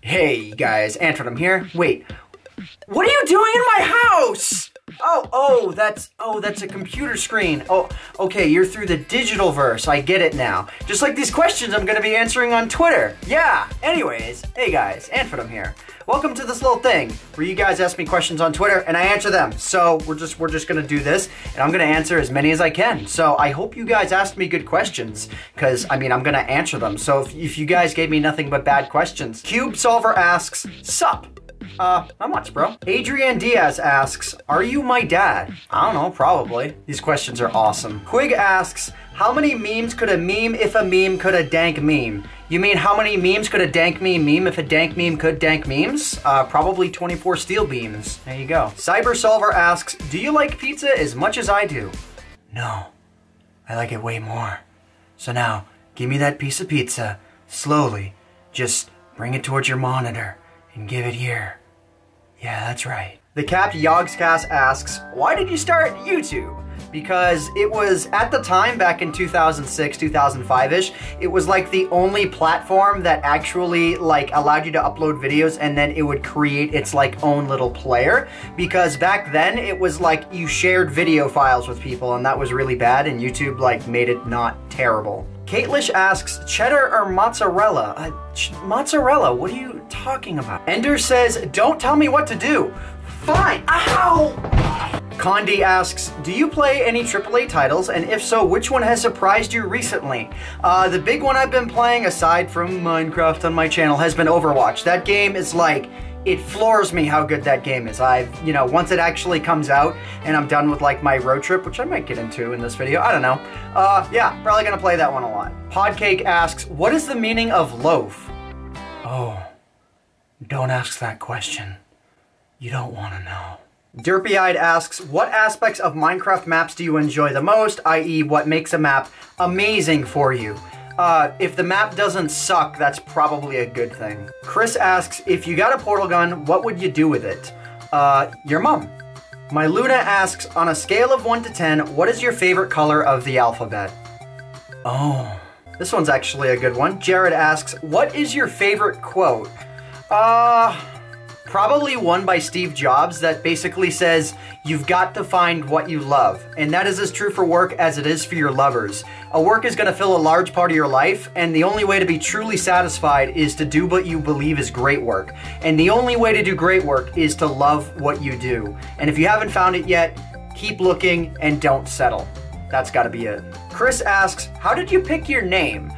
Hey guys, Antvenom here. Wait, what are you doing in my house? That's a computer screen. Oh, okay, you're through the digital verse. I get it now. Just like these questions I'm gonna be answering on Twitter. Yeah, anyways, hey guys, Antvenom here. Welcome to this little thing where you guys ask me questions on Twitter and I answer them. So we're just gonna do this and I'm gonna answer as many as I can. So I hope you guys asked me good questions because I mean, I'm gonna answer them. So if you guys gave me nothing but bad questions. Cube Solver asks, sup? Not much, bro. Adrian Diaz asks, are you my dad? I don't know, probably. These questions are awesome. Quig asks, how many memes could a meme if a meme could a dank meme? You mean how many memes could a dank meme if a dank meme could dank memes? Probably 24 steel beams. There you go. Cyber Solver asks, do you like pizza as much as I do? No, I like it way more. So now, give me that piece of pizza, slowly. Just bring it towards your monitor and give it here. Yeah, that's right. The Capt Yogscast asks, why did you start YouTube? Because it was, at the time, back in 2006, 2005-ish, it was like the only platform that actually like allowed you to upload videos and then it would create its like own little player. Because back then it was like you shared video files with people and that was really bad and YouTube like made it not terrible. Caitlish asks, cheddar or mozzarella? Mozzarella, what are you talking about? Ender says, don't tell me what to do. Fine, ow! Condi asks, do you play any AAA titles? And if so, which one has surprised you recently? The big one I've been playing, aside from Minecraft on my channel, has been Overwatch. That game is like, it floors me how good that game is. Once it actually comes out and I'm done with like my road trip, which I might get into in this video, I don't know. Yeah, probably gonna play that one a lot. Podcake asks, what is the meaning of loaf? Oh, don't ask that question. You don't wanna know. Derpy-eyed asks, what aspects of Minecraft maps do you enjoy the most, i.e. what makes a map amazing for you? If the map doesn't suck, that's probably a good thing. Chris asks, if you got a portal gun, what would you do with it? Your mom. My Luna asks, on a scale of 1 to 10, what is your favorite color of the alphabet? Oh, this one's actually a good one. Jared asks, what is your favorite quote? Probably one by Steve Jobs that basically says, you've got to find what you love. And that is as true for work as it is for your lovers. A work is going to fill a large part of your life, and the only way to be truly satisfied is to do what you believe is great work. And the only way to do great work is to love what you do. And if you haven't found it yet, keep looking and don't settle. That's gotta be it. Chris asks, how did you pick your name?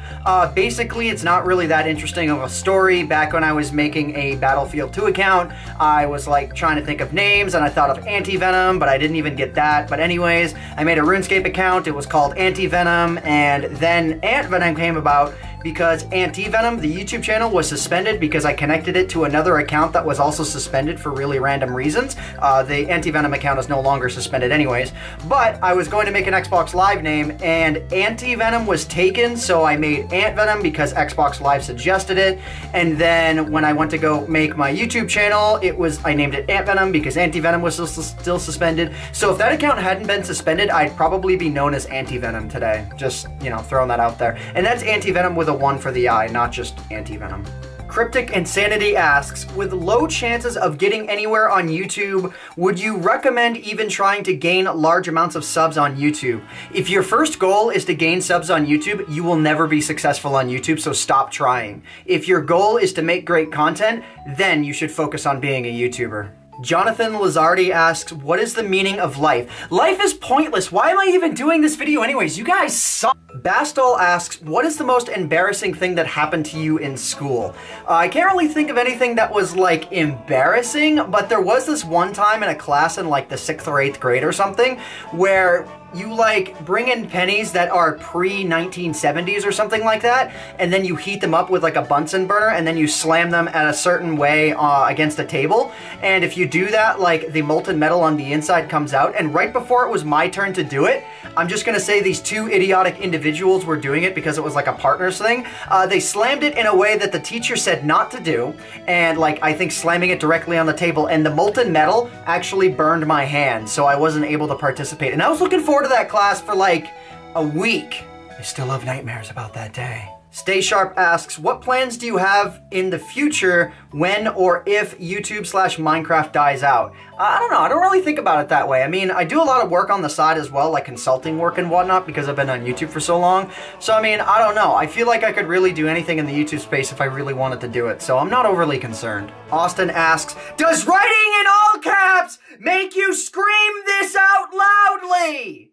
Basically, it's not really that interesting of a story. Back when I was making a Battlefield 2 account, I was like trying to think of names and I thought of Antivenom, but I didn't even get that. But anyways, I made a RuneScape account. It was called Antivenom, and then Antvenom came about because Antivenom, the YouTube channel, was suspended because I connected it to another account that was also suspended for really random reasons. The Antivenom account is no longer suspended anyways, but I was going to make an Xbox Live name and Antivenom was taken, so I made Antvenom because Xbox Live suggested it. And then when I went to go make my YouTube channel, I named it Antvenom because Antivenom was still suspended. So if that account hadn't been suspended, I'd probably be known as Antivenom today. Just, throwing that out there. And that's Antivenom with a 1 for the I, not just Antivenom. Cryptic Insanity asks, with low chances of getting anywhere on YouTube, would you recommend even trying to gain large amounts of subs on YouTube? If your first goal is to gain subs on YouTube, you will never be successful on YouTube, so stop trying. If your goal is to make great content, then you should focus on being a YouTuber. Jonathan Lazardi asks, what is the meaning of life? Life is pointless. Why am I even doing this video anyways? You guys suck. Bastol asks, what is the most embarrassing thing that happened to you in school? I can't really think of anything that was like embarrassing, but there was this one time in a class in like the 6th or 8th grade or something where you like bring in pennies that are pre-1970s or something like that, and then you heat them up with like a Bunsen burner, and then you slam them at a certain way against a table. And if you do that, like the molten metal on the inside comes out. And right before it was my turn to do it, I'm just gonna say these two idiotic individuals were doing it because it was like a partners thing. They slammed it in a way that the teacher said not to do, and like I think slamming it directly on the table, and the molten metal actually burned my hand, so I wasn't able to participate. And I was looking forward to that class for like a week. I still have nightmares about that day. Stay Sharp asks, what plans do you have in the future when or if YouTube/Minecraft dies out? I don't know. I don't really think about it that way. I mean, I do a lot of work on the side as well, like consulting work and whatnot, because I've been on YouTube for so long. So, I mean, I don't know. I feel like I could really do anything in the YouTube space if I really wanted to do it, so I'm not overly concerned. Austin asks, does writing in all caps make you scream this out loudly?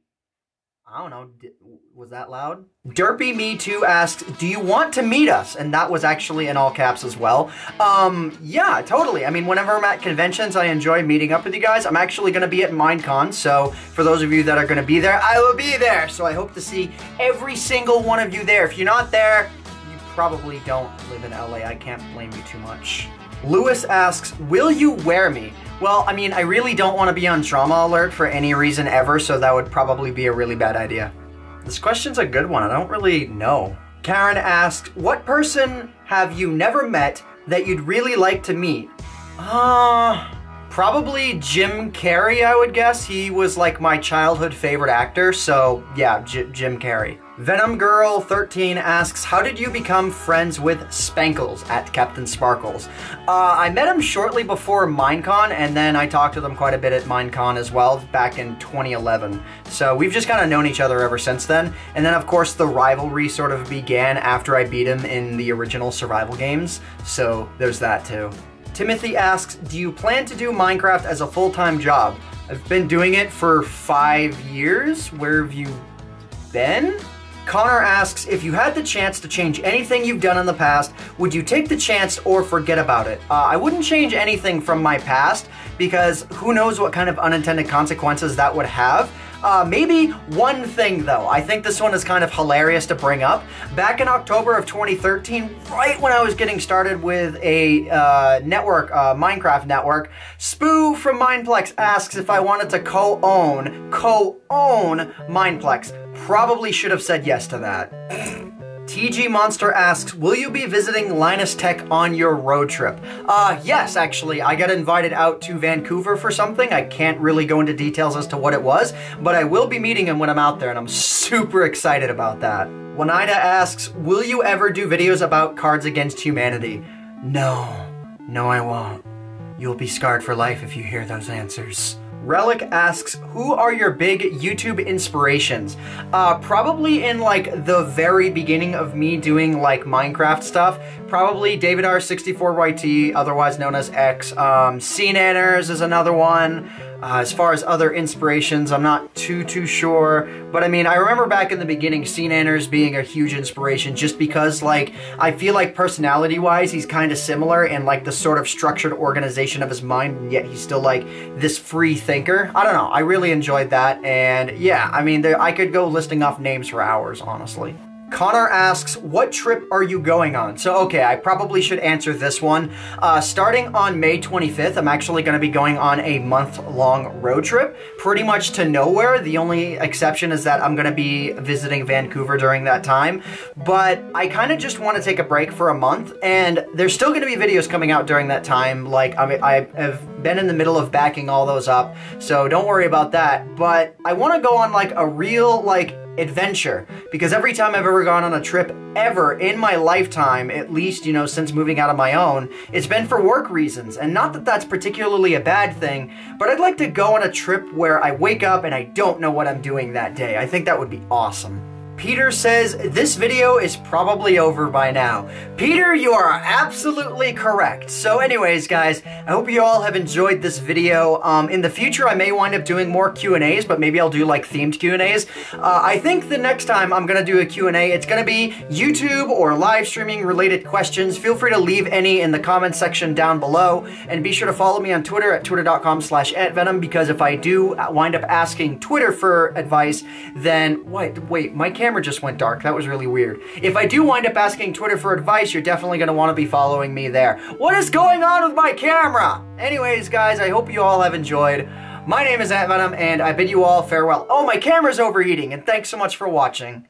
I don't know, was that loud? Derpy Me Too asked, do you want to meet us? And that was actually in all caps as well. Yeah, totally. I mean, whenever I'm at conventions, I enjoy meeting up with you guys. I'm actually going to be at Minecon, so for those of you that are going to be there, I will be there. So I hope to see every single one of you there. If you're not there, you probably don't live in LA. I can't blame you too much. Lewis asks, will you wear me? Well, I mean, I really don't want to be on Drama Alert for any reason ever, so that would probably be a really bad idea. This question's a good one. I don't really know. Karen asks, what person have you never met that you'd really like to meet? Probably Jim Carrey, I would guess. He was like my childhood favorite actor, so yeah, Jim Carrey. Venom Girl 13 asks, how did you become friends with Spangles at Captainsparklez? I met him shortly before Minecon, and then I talked to him quite a bit at Minecon as well, back in 2011. So we've just kind of known each other ever since then. And then, of course, the rivalry sort of began after I beat him in the original survival games. So there's that too. Timothy asks, do you plan to do Minecraft as a full-time job? I've been doing it for 5 years. Where have you been? Connor asks, if you had the chance to change anything you've done in the past, would you take the chance or forget about it? I wouldn't change anything from my past, because who knows what kind of unintended consequences that would have. Maybe one thing though. I think this one is kind of hilarious to bring up. Back in October of 2013, right when I was getting started with a network, Minecraft network, Spoo from Mineplex asks if I wanted to co-own Mineplex. Probably should have said yes to that. TG Monster asks, will you be visiting Linus Tech on your road trip? Yes, actually. I got invited out to Vancouver for something. I can't really go into details as to what it was, but I will be meeting him when I'm out there, and I'm super excited about that. Wanaida asks, will you ever do videos about Cards Against Humanity? No. No, I won't. You'll be scarred for life if you hear those answers. Relic asks, who are your big YouTube inspirations? Probably in like the very beginning of me doing like Minecraft stuff, probably David R64YT, otherwise known as X. CNanners is another one. As far as other inspirations, I'm not too sure. But I mean, I remember back in the beginning, CNanners being a huge inspiration just because, like, I feel like personality-wise, he's kind of similar in, like, the sort of structured organization of his mind, and yet he's still, like, this free thinker. I don't know. I really enjoyed that. And, yeah, I mean, I could go listing off names for hours, honestly. Connor asks, what trip are you going on? So, okay, I probably should answer this one. Starting on May 25th, I'm actually going to be going on a month-long road trip, pretty much to nowhere. The only exception is that I'm going to be visiting Vancouver during that time. But I kind of just want to take a break for a month, and there's still going to be videos coming out during that time. Like, I mean, I have been in the middle of backing all those up, so don't worry about that. But I want to go on, like, a real, like, adventure, because every time I've ever gone on a trip ever in my lifetime, at least, you know, since moving out on my own, it's been for work reasons. And not that that's particularly a bad thing, but I'd like to go on a trip where I wake up and I don't know what I'm doing that day. I think that would be awesome. Peter says, this video is probably over by now. Peter, you are absolutely correct. So anyways, guys, I hope you all have enjoyed this video. In the future, I may wind up doing more Q&As, but maybe I'll do like themed Q&As. I think the next time I'm going to do a Q&A, it's going to be YouTube or live streaming related questions. Feel free to leave any in the comment section down below, and be sure to follow me on Twitter at twitter.com/Antvenom, because if I do wind up asking Twitter for advice, then wait, my camera just went dark. That was really weird. If I do wind up asking Twitter for advice, you're definitely going to want to be following me there. What is going on with my camera? Anyways, guys, I hope you all have enjoyed. My name is Antvenom, and I bid you all farewell. Oh, my camera's overheating, and thanks so much for watching.